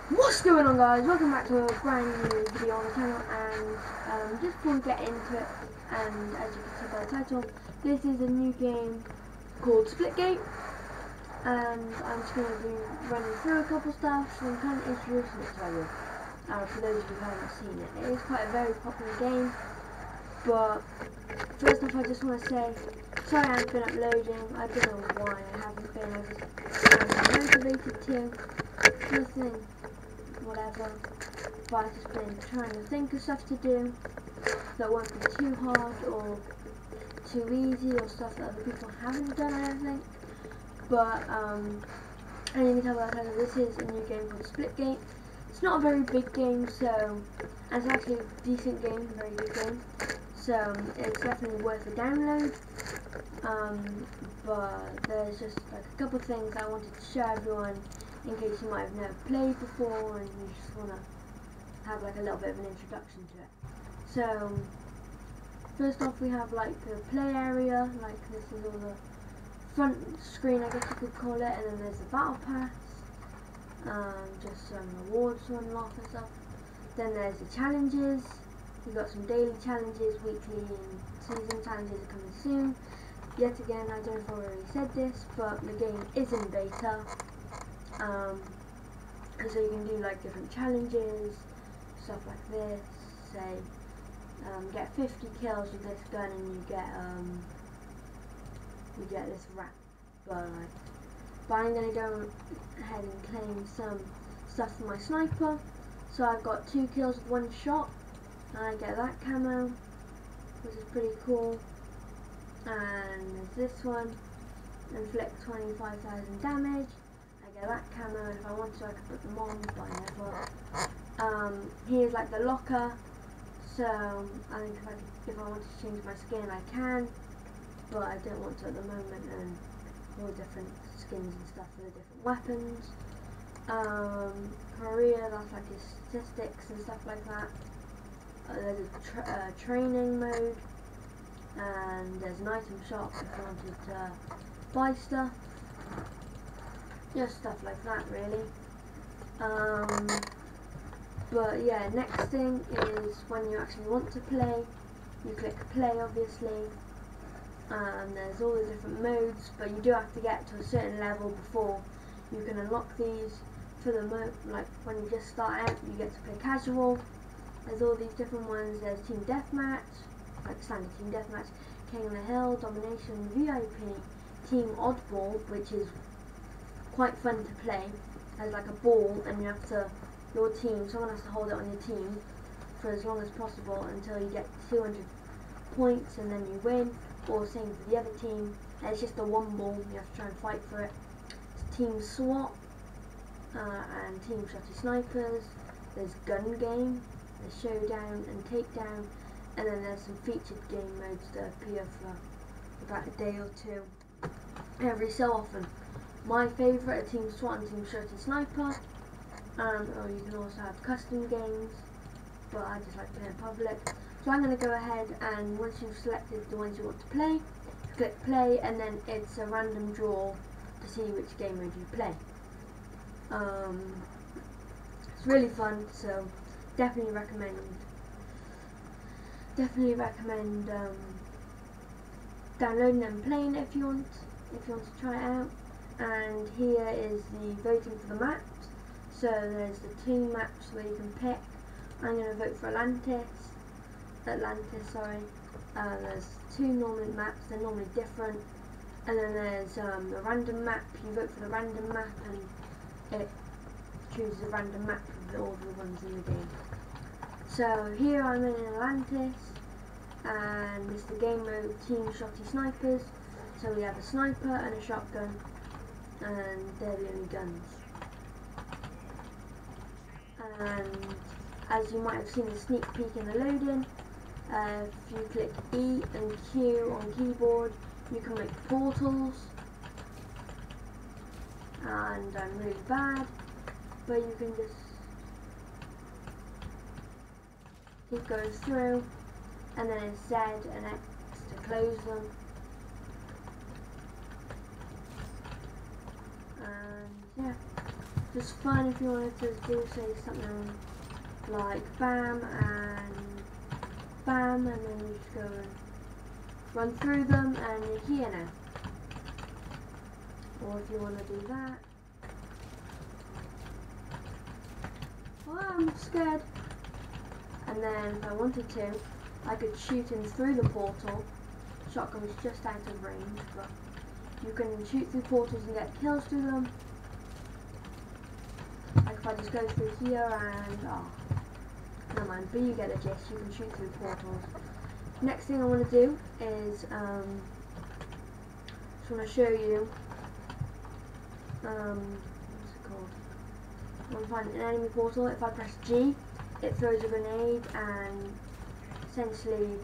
What's going on, guys? Welcome back to a brand new video on the channel, and just before we get into it, and as you can see by the title, this is a new game called SplitGate, and I'm just going to be running through a couple stuff and kind of introducing it to you, for those of you who haven't seen it. It is quite a very popular game, but first off I just want to say, sorry I haven't been uploading. I don't know why I haven't been. I'm motivated to, nothing, whatever, but I've just been trying to think of stuff to do that won't be too hard or too easy, or stuff that other people haven't done, I don't think. But and you can tell by the title, this is a new game called SplitGate. It's not a very big game, so, and it's actually a decent game, a very good game, so it's definitely worth a download. But there's just like a couple of things I wanted to show everyone in case you might have never played before and you just want to have like a little bit of an introduction to it. So first off, we have like the play area, like this is all the front screen, I guess you could call it, and then there's the battle pass, just some rewards to unlock and stuff. Then there's the challenges. We've got some daily challenges, weekly and season challenges are coming soon. Yet again, I don't know if I already said this, but the game is in beta. So you can do like different challenges, stuff like this, say get 50 kills with this gun and you get this wrap. But I'm going to go ahead and claim some stuff for my sniper. So I've got 2 kills with 1 shot, and I get that camo, which is pretty cool. And there's this one, inflict 25,000 damage. I get that camo, and if I want to I can put them on, but I never. Here's like the locker, so I think if I want to change my skin I can, but I don't want to at the moment, and all different skins and stuff for the different weapons. Career, that's like your statistics and stuff like that. There's a training mode, and there's an item shop if you wanted to buy stuff. Just stuff like that, really. But yeah, next thing is when you actually want to play, you click play, obviously. There's all the different modes, but you do have to get to a certain level before you can unlock these. For the like when you just start out, you get to play casual. There's all these different ones. There's team deathmatch, like standard team deathmatch, King of the Hill, domination, VIP, team oddball, which is quite fun to play. There's like a ball, and you have to, your team, someone has to hold it on your team for as long as possible until you get 200 points, and then you win. Or same for the other team. And it's just a one ball, you have to try and fight for it. It's team SWAT, and team shotty snipers. There's gun game, there's showdown and takedown, and then there's some featured game modes that appear for about a day or two every so often. My favourite are team SWAT and team shotty sniper, or you can also have custom games, but I just like playing public. So I'm going to go ahead, and once you've selected the ones you want to play, click play, and then it's a random draw to see which game mode you play. It's really fun, so definitely recommend downloading and playing it if you want to try it out. And here is the voting for the maps. So there's the 2 maps where you can pick. I'm going to vote for Atlantis, sorry. There's 2 normal maps, they're normally different. And then there's a random map. You vote for the random map, and it chooses a random map of all the ones in the game. So here I'm in Atlantis, and it's the game mode team shotty snipers. So we have a sniper and a shotgun, and they're the only guns. And as you might have seen a sneak peek in the loading, if you click E and Q on keyboard, you can make portals. And I'm really bad, but you can just keep going through, and then it's Z and X to close them. And yeah, just fun if you wanted to do, say, something like bam and bam, and then you just go and run through them and you're here now. Or if you want to do that. Oh, I'm scared. And then if I wanted to, I could shoot him through the portal. Shotgun's just out of range, but you can shoot through portals and get kills through them. Like if I just go through here and, oh, never mind, but you get a gist, you can shoot through portals. Next thing I want to do is, just want to show you, what's it called? I want to find an enemy portal. If I press G, it throws a grenade and essentially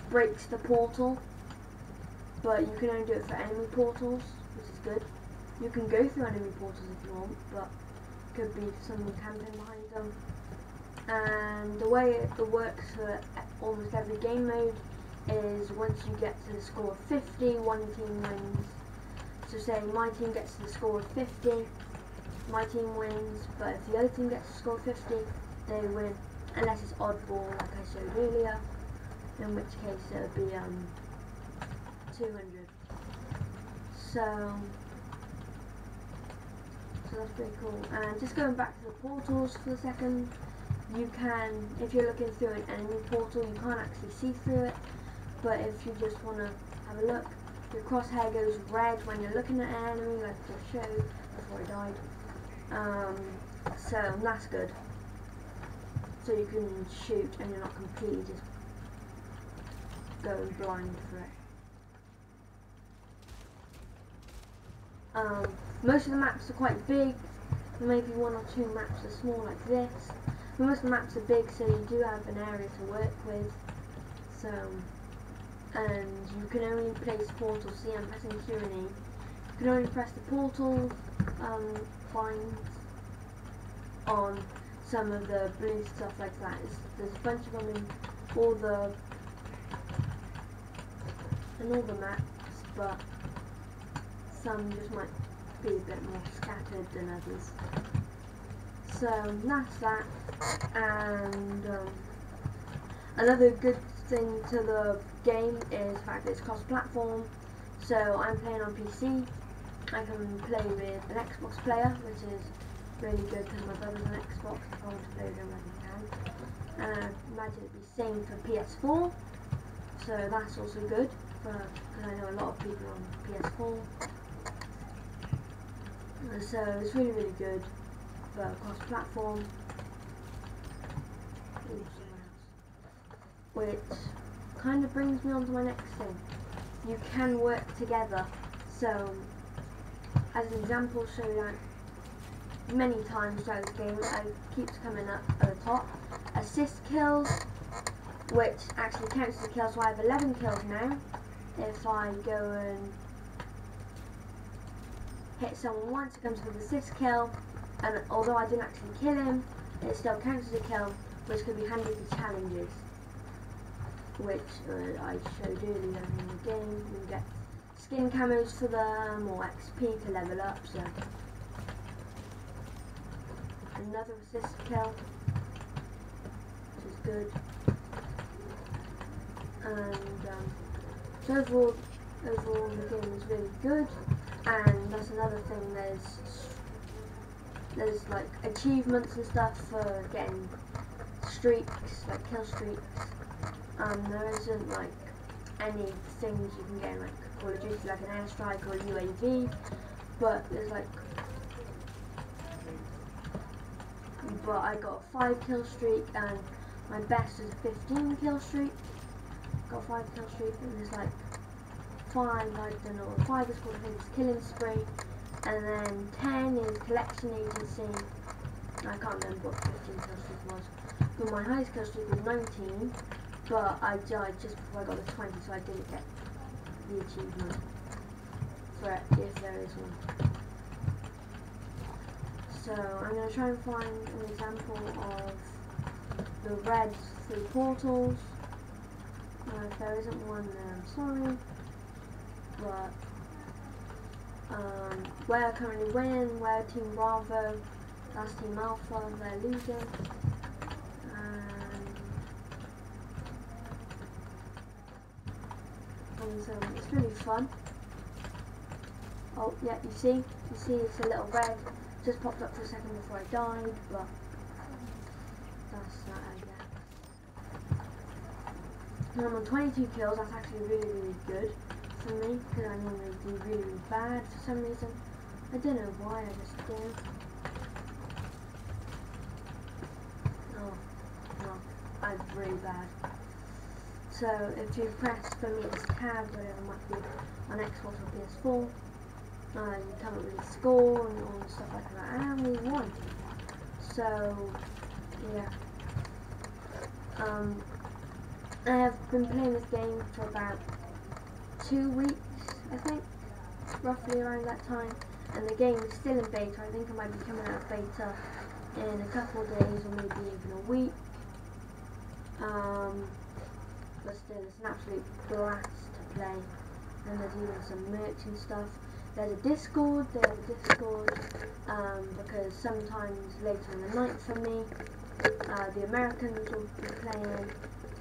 breaks the portal. But you can only do it for enemy portals, which is good. You can go through enemy portals if you want, but could be someone camping behind them. And the way it works for almost every game mode is once you get to the score of 50, one team wins. So say my team gets to the score of 50, my team wins, but if the other team gets to the score of 50, they win, unless it's oddball like I showed earlier, in which case it would be 200. So that's pretty cool. And just going back to the portals for a second, you can, if you're looking through an enemy portal, you can't actually see through it, but if you just want to have a look, your crosshair goes red when you're looking at an enemy, like I just showed before I died. So that's good. So you can shoot and you're not completely just going blind for it. Most of the maps are quite big, maybe one or two maps are small like this, but most of the maps are big, so you do have an area to work with. So, and you can only place portals. See, I'm pressing Q and E. You can only press the portal finds on some of the blue stuff like that. There's a bunch of them in all the maps, but some just might be a bit more scattered than others. So that's that. And another good thing to the game is the fact that it's cross-platform. So I'm playing on PC. I can play with an Xbox player, which is really good because my brother's an Xbox. If I want to play with him, I can. And I imagine it'd be the same for PS4. So that's also good because I know a lot of people on PS4. So it's really, really good for cross-platform. Which kind of brings me on to my next thing. You can work together. So, as an example, show that many times throughout the game, it keeps coming up at the top. Assist kills, which actually counts as a kill, so I have 11 kills now. If I go and hit someone once, it comes with an assist kill, and although I didn't actually kill him, it still counts as a kill, which could be handy for challenges, which I showed earlier in the game. You can get skin camos for them, or XP to level up, so another assist kill, which is good. And so overall the game is really good. And that's another thing, there's like achievements and stuff for getting streaks, like kill streaks. There isn't like any things you can get in like Call of Duty, like an airstrike or a UAV, but there's like, but I got a 5 kill streak and my best is a 15 kill streak. Got a 5 kill streak, and there's like 5, I don't know, 5 is called, I think it's Killing Spree, and then 10 is Collection Agency. I can't remember what 15 kill streak was, but my highest kill streak was 19, but I died just before I got the 20, so I didn't get the achievement for it, if there is one. So I'm going to try and find an example of the red 3 portals. If there isn't one, then I'm sorry. But where I currently win, where Team Bravo That's Team Alpha, they're losing. And so it's really fun. Oh yeah, you see it's a little red. Just popped up for a second before I died, but that's that I guess. And I'm on 22 kills. That's actually really good for me because I normally do really bad for some reason. I don't know why, I just do. Oh no, I'm really bad. So if you press for me it's tab, whatever it might be on Xbox or PS4, you come up with a score and all stuff like that, and we won. So yeah, I have been playing this game for about 2 weeks, I think, roughly around that time, and the game is still in beta. I think it might be coming out of beta in a couple of days or maybe even a week. But still, it's an absolute blast to play, and there's even some merch and stuff. There's a Discord, because sometimes later in the night for me, the Americans will be playing,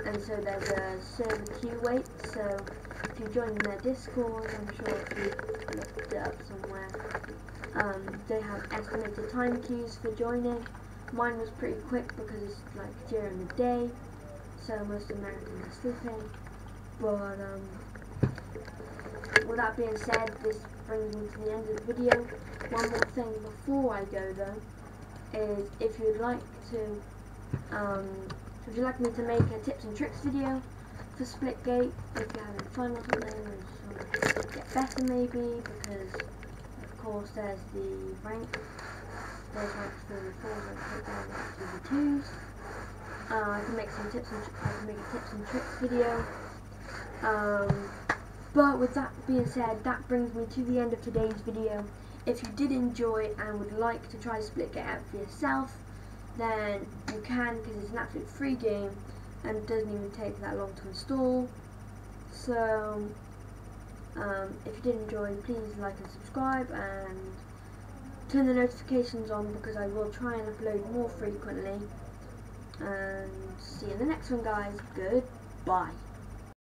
and so there's a server queue wait, so if you join their Discord, I'm sure if you looked it up somewhere, they have estimated time queues for joining. Mine was pretty quick because it's like during the day, so most Americans are sleeping. But with that being said, this brings me to the end of the video. One more thing before I go though, is if you'd like me to make a tips and tricks video for SplitGate, if you're having fun or something and just want to get better maybe, because of course there's the rank, there's ranks 3 and 4, rank down to the 2s. I can make some tips and a tips and tricks video. But with that being said, that brings me to the end of today's video. If you did enjoy and would like to try SplitGate out for yourself, then you can, because it's an absolute free game and it doesn't even take that long to install. So if you did enjoy, please like and subscribe and turn the notifications on, because I will try and upload more frequently. And see you in the next one, guys. Goodbye.